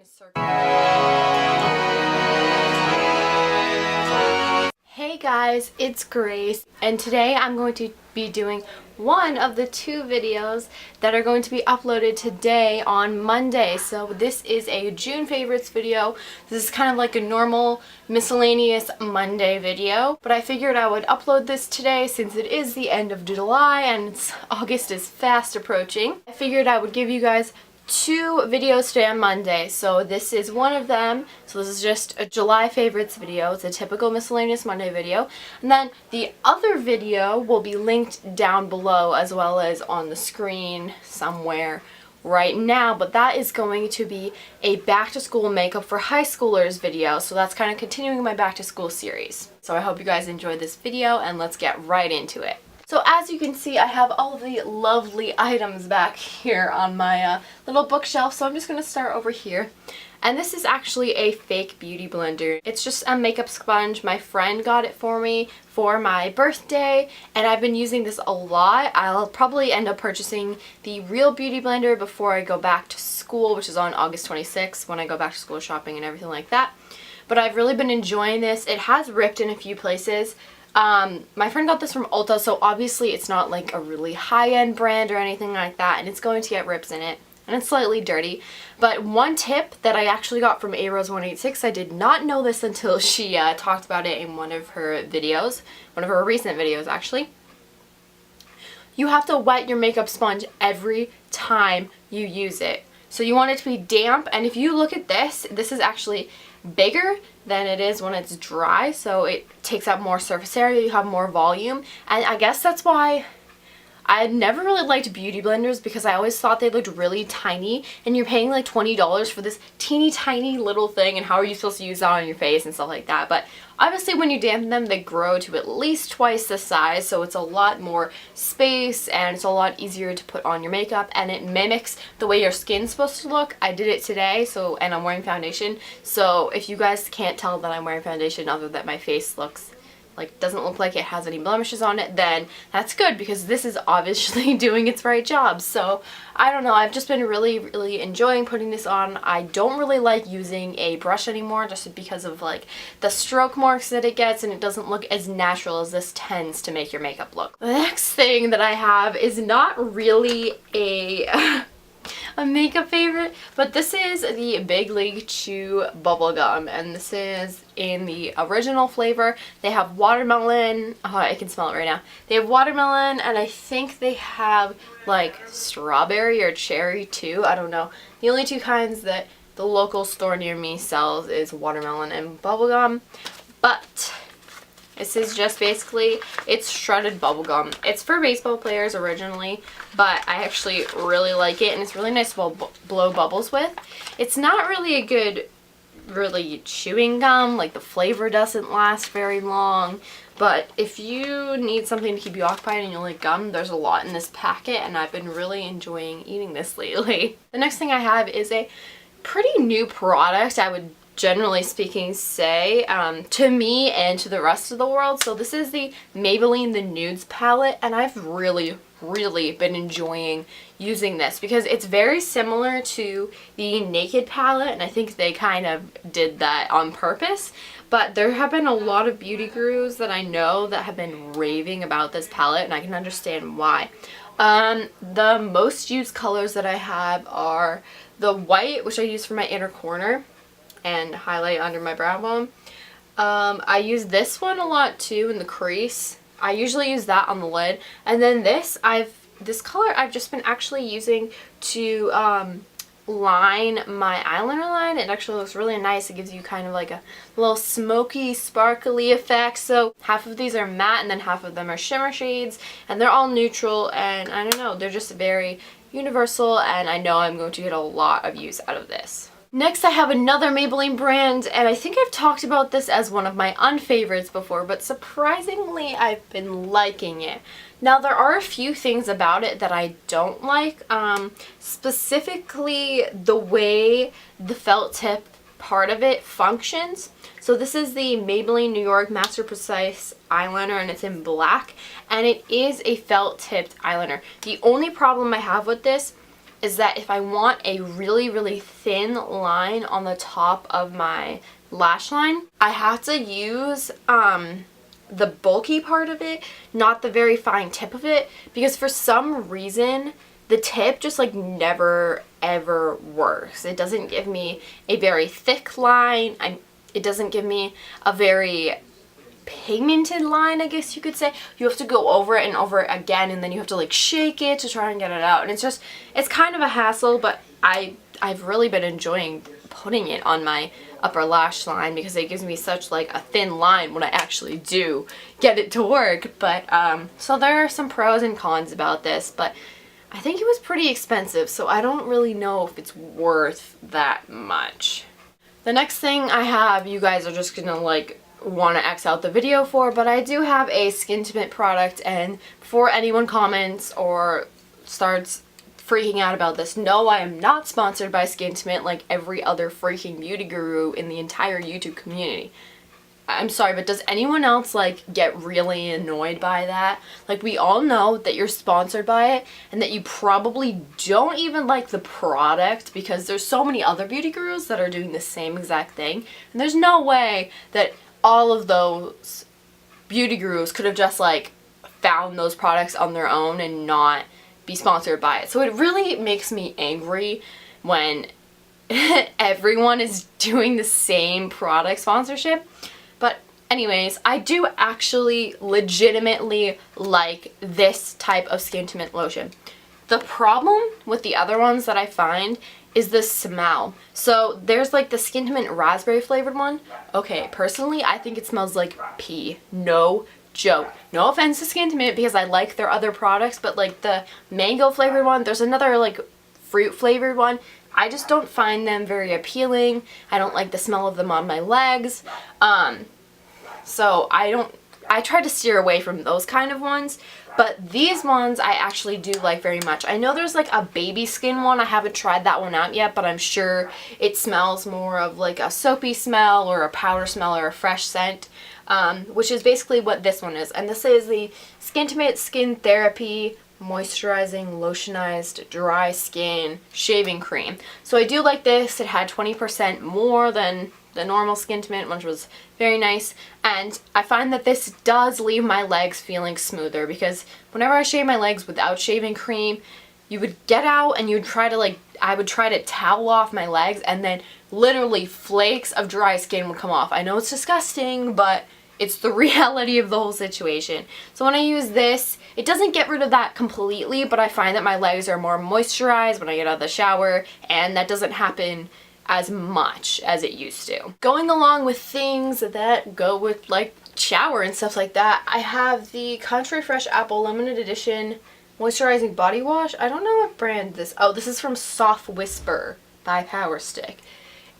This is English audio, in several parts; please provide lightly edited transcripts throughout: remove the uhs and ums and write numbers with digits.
in a circle. Hey guys, it's Grace, and today I'm going to be doing one of the 2 videos that are going to be uploaded today on Monday. So this is a June favorites video. This is kind of like a normal miscellaneous Monday video, but I figured I would upload this today since it is the end of July and August is fast approaching. I figured I would give you guys 2 videos today on Monday, so this is one of them. So this is just a July favorites video. It's a typical miscellaneous Monday video, and then the other video will be linked down below as well as on the screen somewhere right now, but that is going to be a back to school makeup for high schoolers video, so that's kind of continuing my back to school series. So I hope you guys enjoyed this video, and let's get right into it. So as you can see, I have all of the lovely items back here on my little bookshelf, so I'm just going to start over here. And this is actually a fake beauty blender. It's just a makeup sponge. My friend got it for me for my birthday, and I've been using this a lot. I'll probably end up purchasing the real beauty blender before I go back to school, which is on August 26th when I go back to school shopping and everything like that. But I've really been enjoying this. It has ripped in a few places. My friend got this from Ulta, so obviously it's not like a really high-end brand or anything like that, and it's going to get rips in it, and it's slightly dirty. But one tip that I actually got from ARose186, I did not know this until she talked about it in one of her videos, one of her recent videos actually. You have to wet your makeup sponge every time you use it. So you want it to be damp, and if you look at this, this is actually bigger than it is when it's dry, so it takes up more surface area, you have more volume, and I guess that's why I never really liked beauty blenders, because I always thought they looked really tiny, and you're paying like $20 for this teeny tiny little thing, and how are you supposed to use that on your face and stuff like that? But obviously when you dampen them, they grow to at least twice the size, so it's a lot more space and it's a lot easier to put on your makeup, and it mimics the way your skin's supposed to look. I did it today, and I'm wearing foundation, so if you guys can't tell that I'm wearing foundation other than my face looks doesn't look like it has any blemishes on it, then that's good, because this is obviously doing its right job. So I don't know, I've just been really enjoying putting this on. I don't really like using a brush anymore, just because of like the stroke marks that it gets, and it doesn't look as natural as this tends to make your makeup look. The next thing that I have is not really a makeup favorite, but this is the Big League Chew bubblegum, and this is in the original flavor. They have watermelon. Oh, I can smell it right now. They have watermelon, and I think they have like strawberry or cherry too. I don't know. The only 2 kinds that the local store near me sells is watermelon and bubblegum, but this is just basically, it's shredded bubblegum. It's for baseball players originally, but I actually really like it, and it's really nice to blow bubbles with. It's not really a good, really chewing gum. Like, the flavor doesn't last very long, but if you need something to keep you occupied and you like gum, there's a lot in this packet, and I've been really enjoying eating this lately. The next thing I have is a pretty new product, I would generally speaking say, to me and to the rest of the world. So this is the Maybelline the Nudes palette, and I've really been enjoying using this because it's very similar to the Naked palette, and I think they kind of did that on purpose. But there have been a lot of beauty gurus that I know that have been raving about this palette, and I can understand why. The most used colors that I have are the white, which I use for my inner corner and highlight under my brow bone. I use this one a lot too in the crease. I usually use that on the lid. And then this color I've just been actually using to line my eyeliner line. It actually looks really nice. It gives you kind of like a little smoky, sparkly effect. So half of these are matte and then half of them are shimmer shades, and they're all neutral, and I don't know, they're just very universal, and I know I'm going to get a lot of use out of this. Next, I have another Maybelline brand, and I think I've talked about this as one of my unfavorites before, but surprisingly, I've been liking it. Now, there are a few things about it that I don't like, specifically the way the felt tip part of it functions. So this is the Maybelline New York Master Precise eyeliner, and it's in black, and it is a felt tipped eyeliner. The only problem I have with this is that if I want a really thin line on the top of my lash line, I have to use the bulky part of it, not the very fine tip of it, because for some reason the tip just like never ever works. It doesn't give me a very thick line. It doesn't give me a very pigmented line, I guess you could say. You have to go over it and over it again, and then you have to like shake it to try and get it out, and it's kind of a hassle, but I've really been enjoying putting it on my upper lash line because it gives me such like a thin line when I actually do get it to work. But so there are some pros and cons about this, but I think it was pretty expensive, so I don't really know if it's worth that much. The next thing I have, you guys are just gonna like want to X out the video for, but I do have a Skintimate product, and before anyone comments or starts freaking out about this, no, I am not sponsored by Skintimate like every other freaking beauty guru in the entire YouTube community. I'm sorry, but does anyone else like get really annoyed by that? Like, we all know that you're sponsored by it and that you probably don't even like the product, because there's so many other beauty gurus that are doing the same exact thing, and there's no way that all of those beauty gurus could have just like found those products on their own and not be sponsored by it. So it really makes me angry when everyone is doing the same product sponsorship. But anyways, I do actually legitimately like this type of Skintimate lotion. The problem with the other ones that I find is the smell. So there's like the Skintimate raspberry flavored one. Okay, personally I think it smells like pee. No joke. No offense to Skintimate because I like their other products, but like the mango flavored one, there's another like fruit flavored one. I just don't find them very appealing. I don't like the smell of them on my legs. So I try to steer away from those kind of ones, but these ones I actually do like very much. I know there's like a baby skin one. I haven't tried that one out yet, but I'm sure it smells more of like a soapy smell or a powder smell or a fresh scent, which is basically what this one is. And this is the Skintimate Skin Therapy Moisturizing Lotionized Dry Skin Shaving Cream. So I do like this. It had 20% more than the normal Skintimate, which was very nice, and I find that this does leave my legs feeling smoother, because whenever I shave my legs without shaving cream, you would get out and you'd try to like, I would try to towel off my legs and then literally flakes of dry skin would come off. I know it's disgusting, but it's the reality of the whole situation. So when I use this, it doesn't get rid of that completely, but I find that my legs are more moisturized when I get out of the shower, and that doesn't happen as much as it used to. Going along with things that go with like shower and stuff like that, I have the Country Fresh Apple Limited Edition Moisturizing Body Wash. I don't know what brand this, oh, this is from Soft Whisper by Power Stick.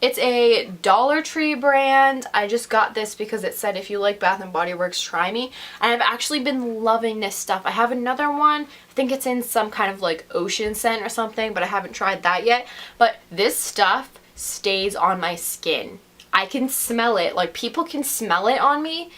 It's a Dollar Tree brand. I just got this because it said if you like Bath & Body Works, try me. And I've actually been loving this stuff. I have another one. I think it's in some kind of like ocean scent or something, but I haven't tried that yet. But this stuff stays on my skin. I can smell it. Like, people can smell it on me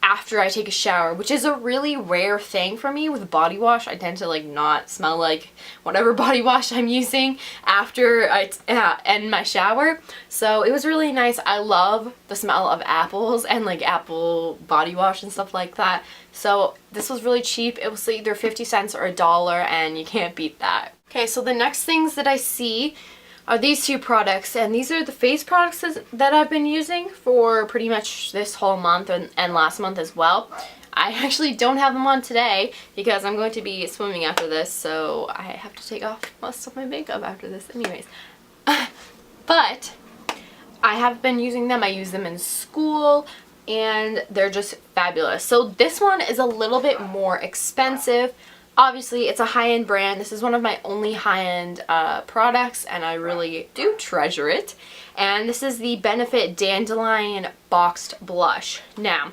after I take a shower, which is a really rare thing for me with body wash. I tend to like not smell like whatever body wash I'm using after I end my shower. So it was really nice. I love the smell of apples and like apple body wash and stuff like that. So this was really cheap. It was either 50 cents or $1, and you can't beat that. Okay, so the next things that I see are these two products, and these are the face products that I've been using for pretty much this whole month and last month as well. I actually don't have them on today because I'm going to be swimming after this, so I have to take off most of my makeup after this anyways. But I have been using them. I use them in school and they're just fabulous. So this one is a little bit more expensive. Obviously, it's a high-end brand. This is one of my only high-end products, and I really do treasure it. And this is the Benefit Dandelion Boxed Blush. Now,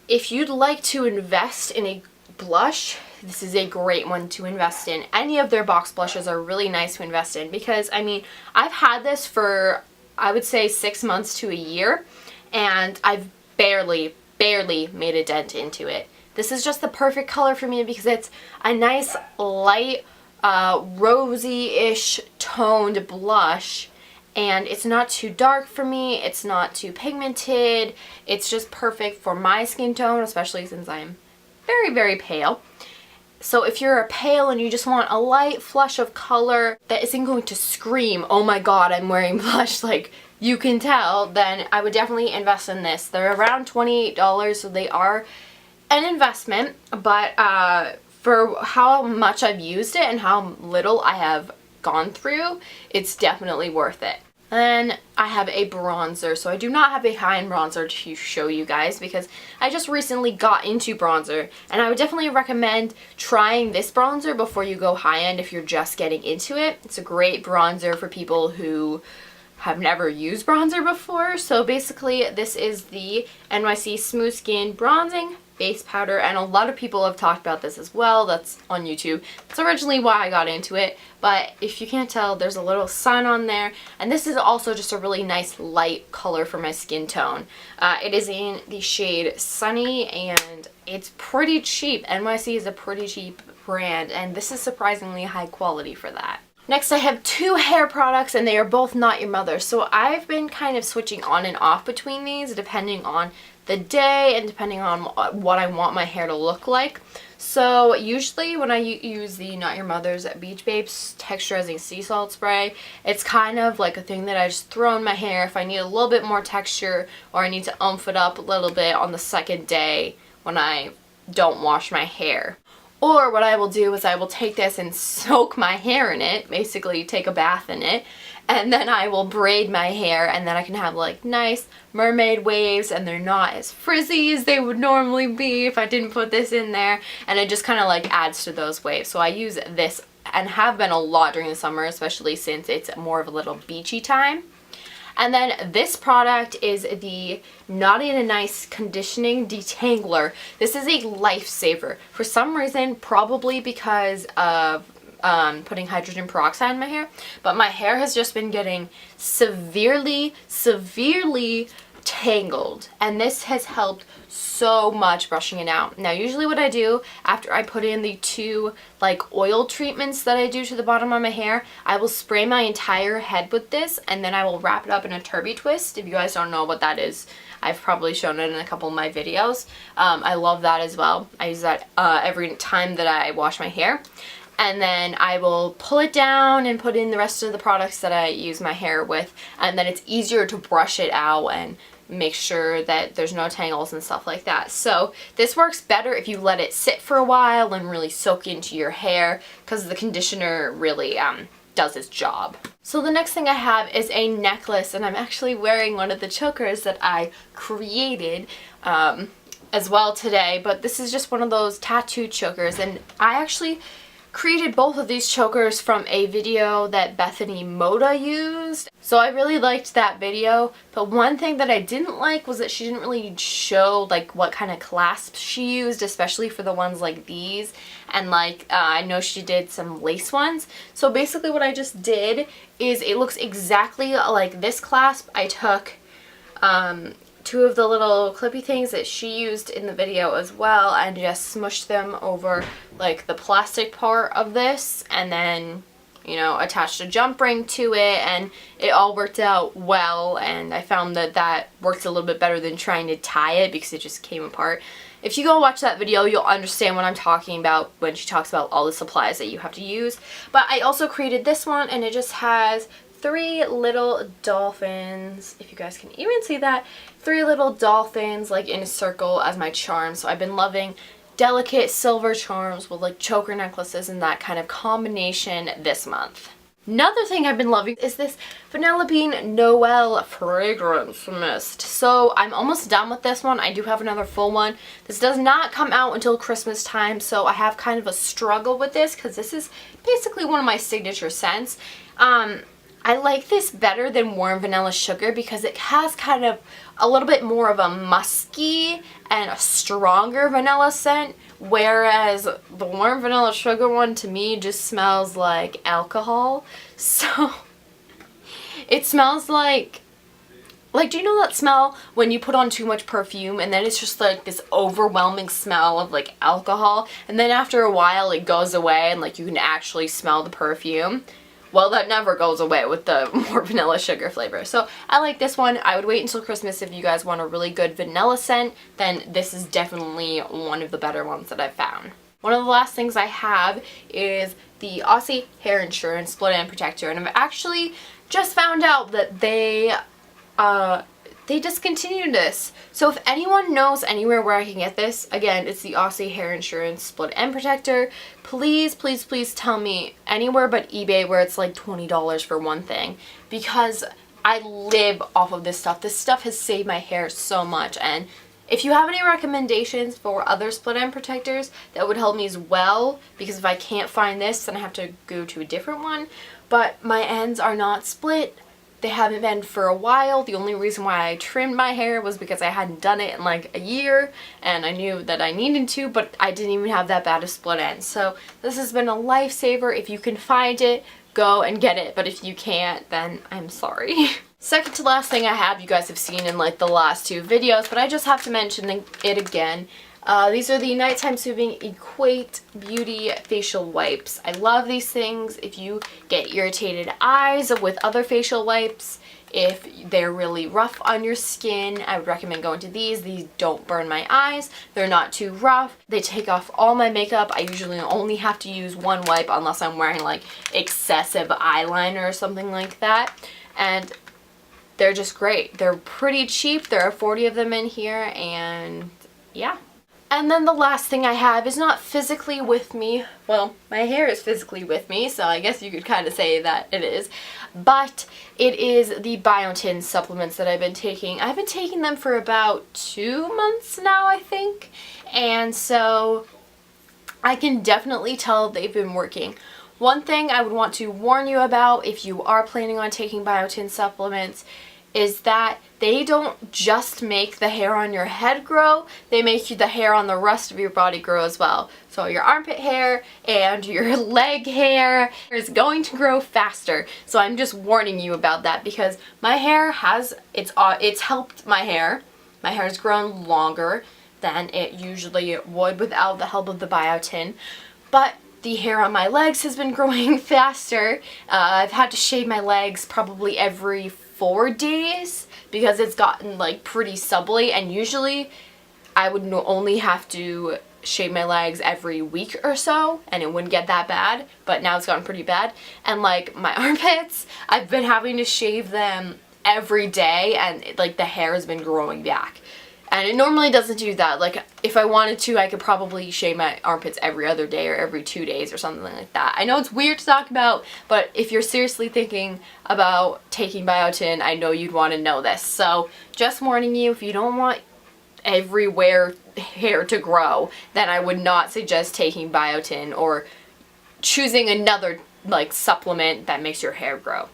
if you'd like to invest in a blush, this is a great one to invest in. Any of their box blushes are really nice to invest in because, I mean, I've had this for, I would say, 6 months to a year, and I've barely made a dent into it. This is just the perfect color for me because it's a nice light rosy-ish toned blush, and it's not too dark for me, it's not too pigmented, it's just perfect for my skin tone, especially since I'm very, very pale. So if you're pale and you just want a light flush of color that isn't going to scream, oh my god, I'm wearing blush, like you can tell, then I would definitely invest in this. They're around $28, so they are an investment, but for how much I've used it and how little I have gone through, it's definitely worth it. Then I have a bronzer. So I do not have a high-end bronzer to show you guys because I just recently got into bronzer, and I would definitely recommend trying this bronzer before you go high-end if you're just getting into it. It's a great bronzer for people who have never used bronzer before. So basically this is the NYC Smooth Skin Bronzing Face Powder, and a lot of people have talked about this as well. That's on YouTube. That's originally why I got into it, but if you can't tell, there's a little sun on there, and this is also just a really nice light color for my skin tone. It is in the shade Sunny, and it's pretty cheap. NYC is a pretty cheap brand, and this is surprisingly high quality for that. Next, I have two hair products, and they are both Not Your Mother. So I've been kind of switching on and off between these depending on the day and depending on what I want my hair to look like. So usually when I use the Not Your Mother's Beach Babes Texturizing Sea Salt Spray, it's kind of like a thing that I just throw in my hair if I need a little bit more texture or I need to oomph it up a little bit on the second day when I don't wash my hair. Or what I will do is I will take this and soak my hair in it, basically take a bath in it, and then I will braid my hair, and then I can have like nice mermaid waves, and they're not as frizzy as they would normally be if I didn't put this in there, and it just kind of like adds to those waves. So I use this and have been a lot during the summer, especially since it's more of a little beachy time. And then this product is the Naughty and Nice Conditioning Detangler. This is a lifesaver. For some reason, probably because of putting hydrogen peroxide in my hair, but my hair has just been getting severely tangled, and this has helped so much brushing it out. Now usually what I do after I put in the two like oil treatments that I do to the bottom of my hair, I will spray my entire head with this, and then I will wrap it up in a turby twist. If you guys don't know what that is, I've probably shown it in a couple of my videos. I love that as well. I use that every time that I wash my hair. And then I will pull it down and put in the rest of the products that I use my hair with, and then it's easier to brush it out and make sure that there's no tangles and stuff like that. So this works better if you let it sit for a while and really soak into your hair, because the conditioner really does its job. So the next thing I have is a necklace, and I'm actually wearing one of the chokers that I created as well today, but this is just one of those tattoo chokers, and I actually created both of these chokers from a video that Bethany Moda used. So I really liked that video, but one thing that I didn't like was that she didn't really show like what kind of clasps she used, especially for the ones like these, and like I know she did some lace ones. So basically what I just did is it looks exactly like this clasp. I took two of the little clippy things that she used in the video as well and just smushed them over like the plastic part of this, and then, you know, attached a jump ring to it, and it all worked out well, and I found that that worked a little bit better than trying to tie it because it just came apart. If you go watch that video, you'll understand what I'm talking about when she talks about all the supplies that you have to use. But I also created this one, and it just has three little dolphins, if you guys can even see that, three little dolphins like in a circle as my charm. So I've been loving delicate silver charms with like choker necklaces and that kind of combination this month. Another thing I've been loving is this Vanilla Bean Noel Fragrance Mist. So I'm almost done with this one. I do have another full one. This does not come out until Christmas time, so I have kind of a struggle with this because this is basically one of my signature scents. I like this better than Warm Vanilla Sugar because it has kind of a little bit more of a musky and a stronger vanilla scent, whereas the Warm Vanilla Sugar one to me just smells like alcohol. So it smells like Like, do you know that smell when you put on too much perfume and then it's just like this overwhelming smell of like alcohol, and then after a while it goes away and like you can actually smell the perfume? Well, that never goes away with the more vanilla sugar flavor. So I like this one. I would wait until Christmas if you guys want a really good vanilla scent. Then this is definitely one of the better ones that I've found. One of the last things I have is the Aussie Hair Insurance Split End Protector, and I've actually just found out that they discontinued this. So if anyone knows anywhere where I can get this, again, it's the Aussie Hair Insurance Split End Protector. Please, please, please tell me anywhere but eBay where it's like $20 for one thing, because I live off of this stuff. This stuff has saved my hair so much, and if you have any recommendations for other split end protectors, that would help me as well, because if I can't find this, then I have to go to a different one. But my ends are not split. They haven't been for a while. The only reason why I trimmed my hair was because I hadn't done it in like a year, and I knew that I needed to, but I didn't even have that bad of split ends. So this has been a lifesaver. If you can find it, go and get it, but if you can't, then I'm sorry. Second to last thing I have, you guys have seen in like the last two videos, but I just have to mention it again. These are the Nighttime Soothing Equate Beauty Facial Wipes. I love these things. If you get irritated eyes with other facial wipes, if they're really rough on your skin, I would recommend going to these. These don't burn my eyes. They're not too rough. They take off all my makeup. I usually only have to use one wipe unless I'm wearing like excessive eyeliner or something like that. And they're just great. They're pretty cheap. There are 40 of them in here, and yeah. And then the last thing I have is not physically with me. Well, my hair is physically with me, so I guess you could kind of say that it is. But it is the biotin supplements that I've been taking. I've been taking them for about 2 months now, I think. And so I can definitely tell they've been working. One thing I would want to warn you about if you are planning on taking biotin supplements is that they don't just make the hair on your head grow, they make the hair on the rest of your body grow as well. So your armpit hair and your leg hair is going to grow faster. So I'm just warning you about that, because my hair has, it's helped my hair. My hair has grown longer than it usually would without the help of the biotin. But the hair on my legs has been growing faster. I've had to shave my legs probably every 4 days because it's gotten like pretty stubbly, and usually I would only have to shave my legs every week or so and it wouldn't get that bad, but now it's gotten pretty bad. And like my armpits, I've been having to shave them every day, and like the hair has been growing back. And it normally doesn't do that. Like, if I wanted to, I could probably shave my armpits every other day or every 2 days or something like that. I know it's weird to talk about, but if you're seriously thinking about taking biotin, I know you'd want to know this. So, just warning you, if you don't want everywhere hair to grow, then I would not suggest taking biotin or choosing another, like, supplement that makes your hair grow.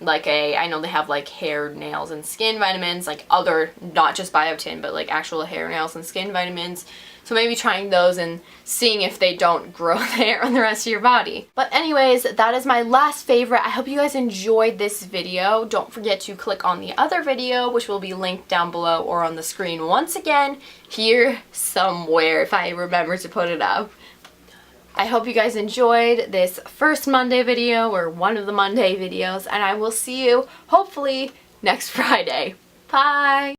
Like I know they have like hair, nails, and skin vitamins, like other, not just biotin, but like actual hair, nails, and skin vitamins. So maybe trying those and seeing if they don't grow the hair on the rest of your body. But anyways, that is my last favorite. I hope you guys enjoyed this video. Don't forget to click on the other video, which will be linked down below or on the screen once again, here somewhere if I remember to put it up. I hope you guys enjoyed this first Monday video, or one of the Monday videos, and I will see you, hopefully, next Friday. Bye!